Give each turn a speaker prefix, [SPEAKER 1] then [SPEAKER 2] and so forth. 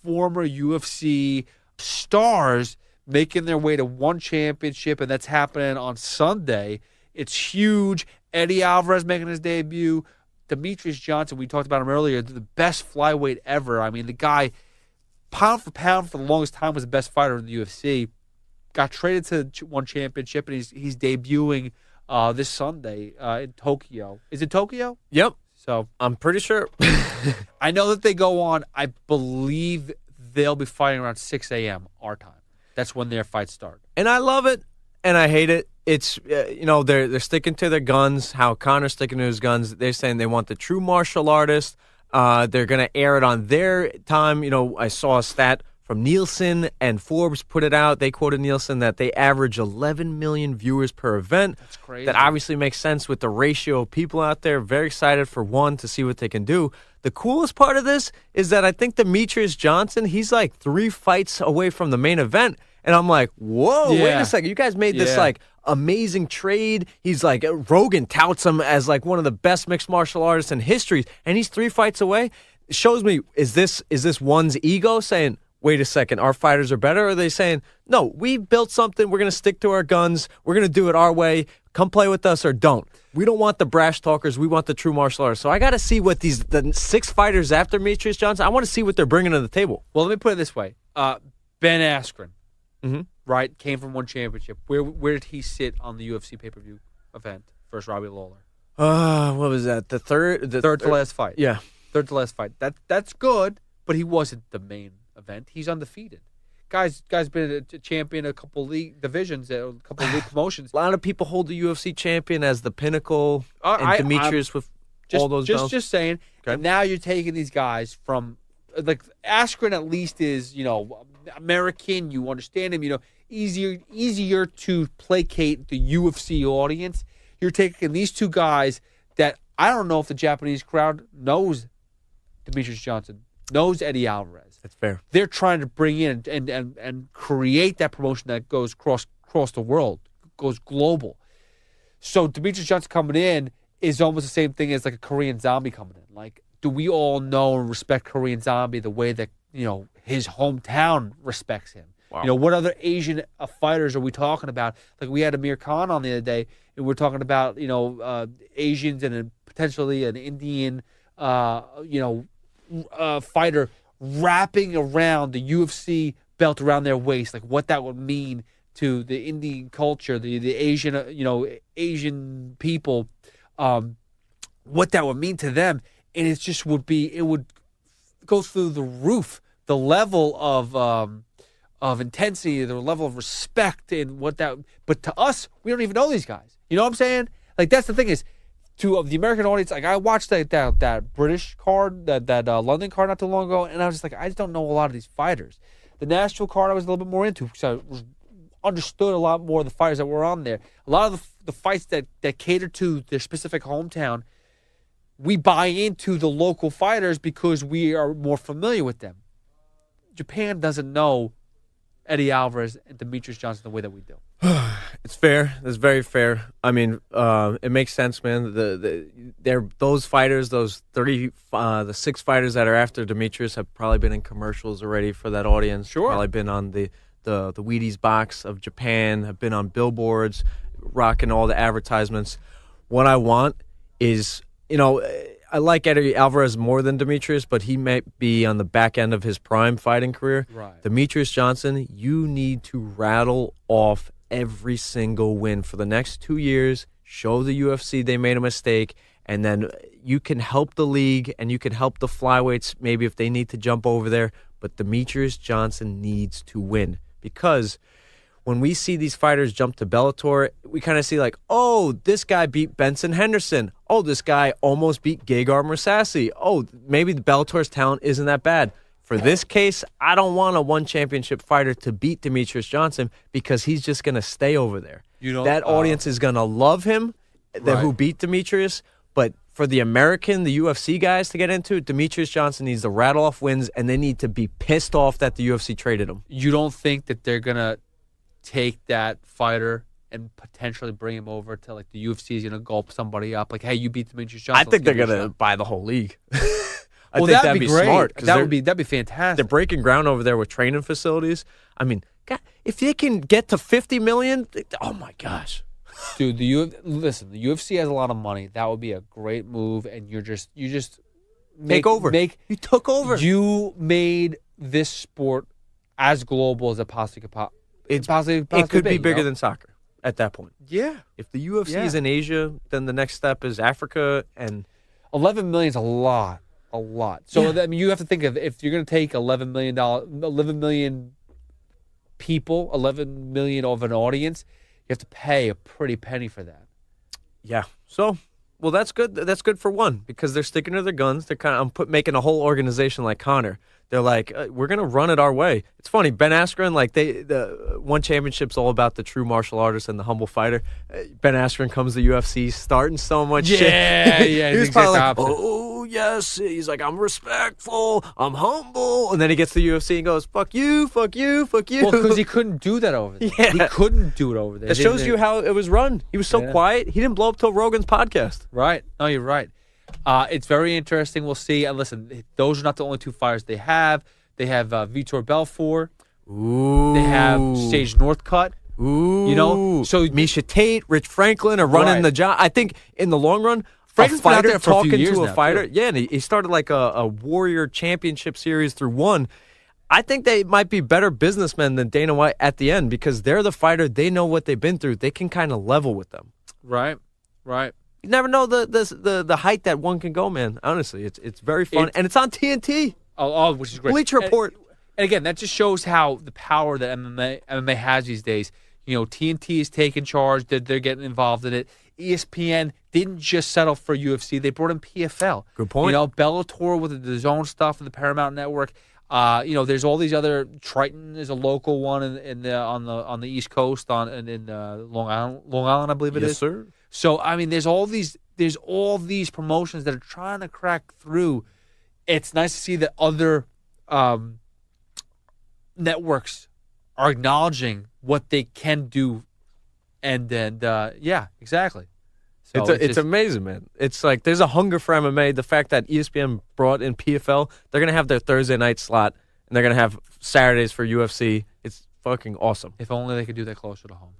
[SPEAKER 1] former UFC stars making their way to one championship, and that's happening on Sunday. It's huge. Eddie Alvarez making his debut. Demetrious Johnson, we talked about him earlier, the best flyweight ever. I mean, the guy, pound for pound, for the longest time was the best fighter in the UFC. Got traded to one championship, and he's debuting this Sunday in Tokyo. Is it Tokyo?
[SPEAKER 2] Yep.
[SPEAKER 1] So
[SPEAKER 2] I'm pretty sure.
[SPEAKER 1] I know that they go on. I believe they'll be fighting around 6 a.m. our time. That's when their fights start.
[SPEAKER 2] And I love it, and I hate it. It's, they're sticking to their guns, how Conor's sticking to his guns. They're saying they want the true martial artist. They're going to air it on their time. I saw a stat from Nielsen, and Forbes put it out. They quoted Nielsen that they average 11 million viewers per event.
[SPEAKER 1] That's crazy.
[SPEAKER 2] That obviously makes sense with the ratio of people out there. Very excited for one to see what they can do. The coolest part of this is that I think Demetrious Johnson, he's like 3 fights away from the main event. And I'm like, whoa, wait a second. You guys made this like amazing trade. He's like, Rogan touts him as like one of the best mixed martial artists in history. And he's 3 fights away. It shows me, is this one's ego saying, wait a second, our fighters are better? Or are they saying, no, we built something. We're going to stick to our guns. We're going to do it our way. Come play with us or don't. We don't want the brash talkers. We want the true martial artists. So I got to see what the 6 fighters after Demetrious Johnson, I want to see what they're bringing to the table.
[SPEAKER 1] Well, let me put it this way. Ben Askren, right, came from one championship. Where did he sit on the UFC pay-per-view event versus Robbie Lawler?
[SPEAKER 2] What was that? The third
[SPEAKER 1] to last fight.
[SPEAKER 2] Yeah.
[SPEAKER 1] Third to last fight. That's good, but he wasn't the main event. He's undefeated. Guy's been a champion a couple league divisions, a couple league promotions.
[SPEAKER 2] A lot of people hold the UFC champion as the pinnacle, and Demetrious with all those belts.
[SPEAKER 1] Just saying. Okay. Now you're taking these guys from, like, Askren at least is, American. You understand him. Easier to placate the UFC audience. You're taking these 2 guys that I don't know if the Japanese crowd knows Demetrious Johnson, knows Eddie Alvarez.
[SPEAKER 2] That's fair.
[SPEAKER 1] They're trying to bring in and create that promotion that goes across the world, goes global. So Demetrious Johnson coming in is almost the same thing as like a Korean Zombie coming in. Like, do we all know and respect Korean Zombie the way that, his hometown respects him? Wow. What other Asian fighters are we talking about? Like, we had Amir Khan on the other day, and we're talking about, Asians and potentially an Indian, fighter wrapping around the UFC belt around their waist, like what that would mean to the Indian culture, the Asian, Asian people, what that would mean to them. And it just would go through the roof, the level of intensity, the level of respect, and but to us, we don't even know these guys. You know what I'm saying? Like, that's the thing is, to the American audience, like, I watched that British card, that London card not too long ago, and I was just like, I just don't know a lot of these fighters. The Nashville card I was a little bit more into, so I understood a lot more of the fighters that were on there. A lot of the fights that cater to their specific hometown, we buy into the local fighters because we are more familiar with them. Japan doesn't know Eddie Alvarez and Demetrious Johnson the way that we do.
[SPEAKER 2] It's fair. It's very fair. I mean, it makes sense, man. Those fighters, the 6 fighters that are after Demetrious have probably been in commercials already for that audience. Sure. Probably been on the Wheaties box of Japan, have been on billboards, rocking all the advertisements. What I want is, I like Eddie Alvarez more than Demetrious, but he might be on the back end of his prime fighting career.
[SPEAKER 1] Right.
[SPEAKER 2] Demetrious Johnson, you need to rattle off every single win for the next 2 years, show the UFC they made a mistake, and then you can help the league and you can help the flyweights maybe if they need to jump over there. But Demetrious Johnson needs to win, because when we see these fighters jump to Bellator, we kind of see like, oh, this guy beat Benson Henderson. Oh, this guy almost beat Gegard Mousasi. Oh, maybe the Bellator's talent isn't that bad. For this case, I don't want a one championship fighter to beat Demetrious Johnson because he's just going to stay over there. That audience is going to love him, who beat Demetrious. But for the American, the UFC guys to get into it, Demetrious Johnson needs to rattle off wins, and they need to be pissed off that the UFC traded him.
[SPEAKER 1] You don't think that they're going to take that fighter and potentially bring him over to, like, the UFC is going to gulp somebody up? Like, hey, you beat Demetrious Johnson.
[SPEAKER 2] I think they're going to buy the whole league. I think that'd be
[SPEAKER 1] great.
[SPEAKER 2] smart. 'Cause
[SPEAKER 1] That'd be
[SPEAKER 2] they're
[SPEAKER 1] fantastic.
[SPEAKER 2] breaking ground over there with training facilities. I mean, God, if they can get to 50 million, oh my gosh.
[SPEAKER 1] Dude, the UFC has a lot of money. That would be a great move, and you just
[SPEAKER 2] Take over. You took over.
[SPEAKER 1] You made this sport as global as it possibly could.
[SPEAKER 2] It could be bigger than soccer at that point.
[SPEAKER 1] Yeah.
[SPEAKER 2] If the UFC is in Asia, then the next step is Africa, and
[SPEAKER 1] 11 million is a lot. So I mean, you have to think of, if you're going to take $11 million people, 11 million of an audience, you have to pay a pretty penny for that.
[SPEAKER 2] yeah. So, well, that's good. That's good for one, because they're sticking to their guns. They're making a whole organization like Connor. They're like, we're gonna run it our way. It's funny, Ben Askren, like the one championship's all about the true martial artist and the humble fighter. Ben Askren comes to UFC, starting so much shit.
[SPEAKER 1] Yeah,
[SPEAKER 2] he was
[SPEAKER 1] exact
[SPEAKER 2] probably like,
[SPEAKER 1] opposite.
[SPEAKER 2] oh yes. He's like, I'm respectful, I'm humble, and then he gets to the UFC and goes, fuck you, fuck you, fuck you.
[SPEAKER 1] Well, because he couldn't do that over there.
[SPEAKER 2] Yeah.
[SPEAKER 1] He couldn't do it over there.
[SPEAKER 2] It shows you how it was run. He was so
[SPEAKER 1] Yeah.
[SPEAKER 2] quiet. He didn't blow up till Rogan's podcast.
[SPEAKER 1] Right. No, you're right. It's very interesting. We'll see. And listen, those are not the only two fighters they have. They have Vitor Belfort.
[SPEAKER 2] Ooh.
[SPEAKER 1] They have Sage Northcutt.
[SPEAKER 2] Ooh.
[SPEAKER 1] You know, so
[SPEAKER 2] Misha Tate, Rich Franklin are running
[SPEAKER 1] Right.
[SPEAKER 2] the job. I think in the long run,
[SPEAKER 1] Franklin's
[SPEAKER 2] a
[SPEAKER 1] been out
[SPEAKER 2] fighter
[SPEAKER 1] there for a few
[SPEAKER 2] talking
[SPEAKER 1] years
[SPEAKER 2] to a
[SPEAKER 1] now,
[SPEAKER 2] fighter.
[SPEAKER 1] too.
[SPEAKER 2] Yeah, and he started like a Warrior Championship Series through one. I think they might be better businessmen than Dana White at the end, because they're the fighter. They know what they've been through. They can kind of level with them.
[SPEAKER 1] right.
[SPEAKER 2] You never know the height that one can go, man. Honestly, it's very fun, and it's on TNT.
[SPEAKER 1] Oh, which is great.
[SPEAKER 2] Bleacher Report.
[SPEAKER 1] And again, that just shows how the power that MMA has these days. You know, TNT is taking charge. They're getting involved in it. ESPN didn't just settle for UFC. They brought in PFL.
[SPEAKER 2] Good point.
[SPEAKER 1] You know, Bellator with the zone stuff and the Paramount Network. You know, there's all these other. Triton is a local one on the East Coast in Long Island, I believe it is.
[SPEAKER 2] Yes, sir.
[SPEAKER 1] So I mean, there's all these promotions that are trying to crack through. It's nice to see that other networks are acknowledging what they can do, and yeah, exactly. So
[SPEAKER 2] It's
[SPEAKER 1] just-
[SPEAKER 2] amazing, man. It's like there's a hunger for MMA. The fact that ESPN brought in PFL, they're going to have their Thursday night slot, and they're going to have Saturdays for UFC. It's fucking awesome.
[SPEAKER 1] if only they could do that closer to home.